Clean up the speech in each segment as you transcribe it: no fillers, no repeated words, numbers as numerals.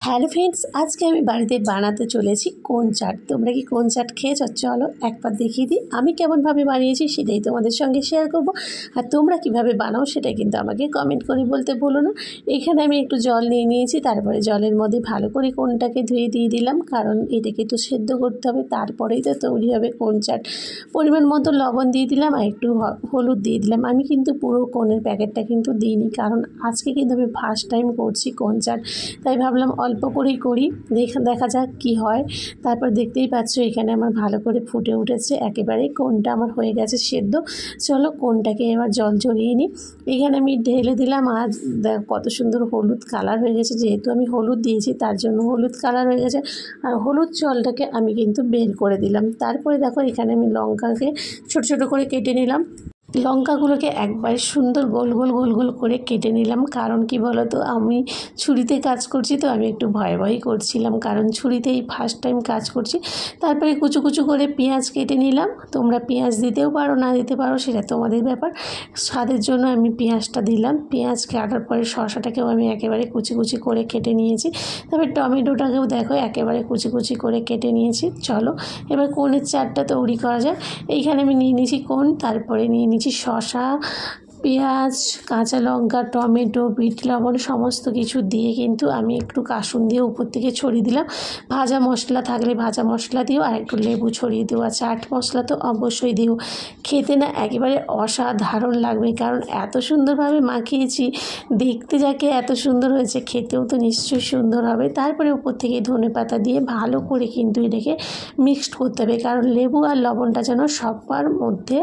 Hello friends, আজকে আমি বাড়িতে বানাতে চলেছি কোন চাট। তোমরা কি কোন চাট খেয়েছ? চলো একবার দেখিয়ে দিই আমি কেমনভাবে বানিয়েছি, সেটাই তোমাদের সঙ্গে শেয়ার করব। আর তোমরা কিভাবে বানাও সেটা কিন্তু আমাকে কমেন্ট করে বলতে ভুলো না। এখানে আমি একটু জল নিয়ে নিয়েছি, তারপরে জলের মধ্যে ভালো করে কোনটাকে ধুয়ে দিয়ে দিলাম, কারণ এটাকে তো সেদ্ধ করতে হবে, তারপরেই তো তৈরি হবে কোন চাট। পরিমাণ মতো লবণ দিয়ে দিলাম আর একটু হলুদ দিয়ে দিলাম। আমি কিন্তু পুরো কোনের প্যাকেটটা কিন্তু দিইনি, কারণ আজকে কিন্তু আমি ফার্স্ট টাইম করছি কোন চাট, তাই ভাবলাম অল্প করেই করি, দেখা যাক কি হয়। তারপর দেখতেই পাচ্ছ এখানে আমার ভালো করে ফুটে উঠেছে, একেবারে কোনটা আমার হয়ে গেছে সেদ্ধ। চলো কোনটাকে এবার জল ঝরিয়ে নিই। এখানে আমি ঢেলে দিলাম, আর দেখো কত সুন্দর হলুদ কালার হয়ে গেছে, যেহেতু আমি হলুদ দিয়েছি তার জন্য হলুদ কালার হয়ে গেছে। আর হলুদ জলটাকে আমি কিন্তু বের করে দিলাম। তারপরে দেখো এখানে আমি লঙ্কাকে ছোট ছোট করে কেটে নিলাম। লঙ্কাগুলোকে একবার সুন্দর গোল গোল গোল গোল করে কেটে নিলাম, কারণ কি বলো তো, আমি ছুরিতে কাজ করছি তো আমি একটু ভয় ভয়ই করছিলাম, কারণ ছুরিতেই ফার্স্ট টাইম কাজ করছি। তারপরে কুচু কুচু করে পেঁয়াজ কেটে নিলাম। তোমরা পেঁয়াজ দিতেও পারো, না দিতে পারো, সেটা তোমাদের ব্যাপার। স্বাদের জন্য আমি পেঁয়াজটা দিলাম। পেঁয়াজ কাটার পরে শসাটাকেও আমি একেবারে কুচি কুচি করে কেটে নিয়েছি। তারপরে টমেটোটাকেও দেখো একেবারে কুচি কুচি করে কেটে নিয়েছি। চলো এবার কোনের চাটটা তৈরি করা যায়। এইখানে আমি নিয়ে নিয়েছি কোন, তারপরে নিয়ে নিয়েছি শসা, পেঁয়াজ, কাঁচা লঙ্কা, টমেটো, বিট লবণ সমস্ত কিছু দিয়ে কিন্তু আমি একটু কাসুন দিয়ে উপর থেকে ছড়িয়ে দিলাম। ভাজা মশলা থাকলে ভাজা মশলা দিও, আর একটু লেবু ছড়িয়ে দিও, আর চাট মশলা তো অবশ্যই দিও। খেতে না একেবারে অসাধারণ লাগবে, কারণ এত সুন্দরভাবে মাখিয়েছি, দেখতে যাকে এত সুন্দর হয়েছে, খেতেও তো নিশ্চয়ই সুন্দর হবে। তারপরে উপর থেকে ধনেপাতা দিয়ে ভালো করে কিন্তু এটাকে মিক্সড করতে হবে, কারণ লেবু আর লবণটা যেন সবার মধ্যে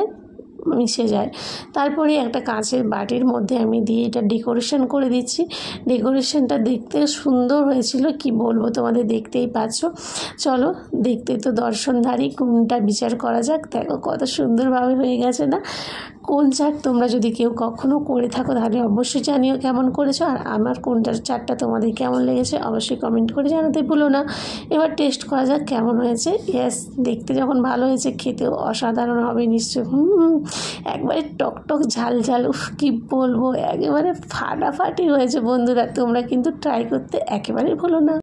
মিশে যায়। তারপরে একটা কাঁচের বাটির মধ্যে আমি দিয়ে এটা ডেকোরেশন করে দিচ্ছি। ডেকোরেশনটা দেখতে সুন্দর হয়েছিল, কি বলবো, তোমাদের দেখতেই পাচ্ছ। চলো দেখতে তো দর্শনধারী, কোনটা বিচার করা যাক। দেখো কত সুন্দরভাবে হয়ে গেছে না কোন চাট। তোমরা যদি কেউ কখনও করে থাকো তাহলে অবশ্যই জানিও কেমন করেছো, আর আমার কোনটা চাটটা তোমাদের কেমন লেগেছে অবশ্যই কমেন্ট করে জানাতে ভুলো না। এবার টেস্ট করা যাক কেমন হয়েছে। ইয়েস, দেখতে যখন ভালো হয়েছে খেতেও অসাধারণ হবে নিশ্চয়ই। একবারে টকটক ঝাল ঝাল, কি বলবো, একেবারে ফাটাফাটি হয়েছে বন্ধুরা। তোমরা কিন্তু ট্রাই করতে একেবারেই ভুলো না।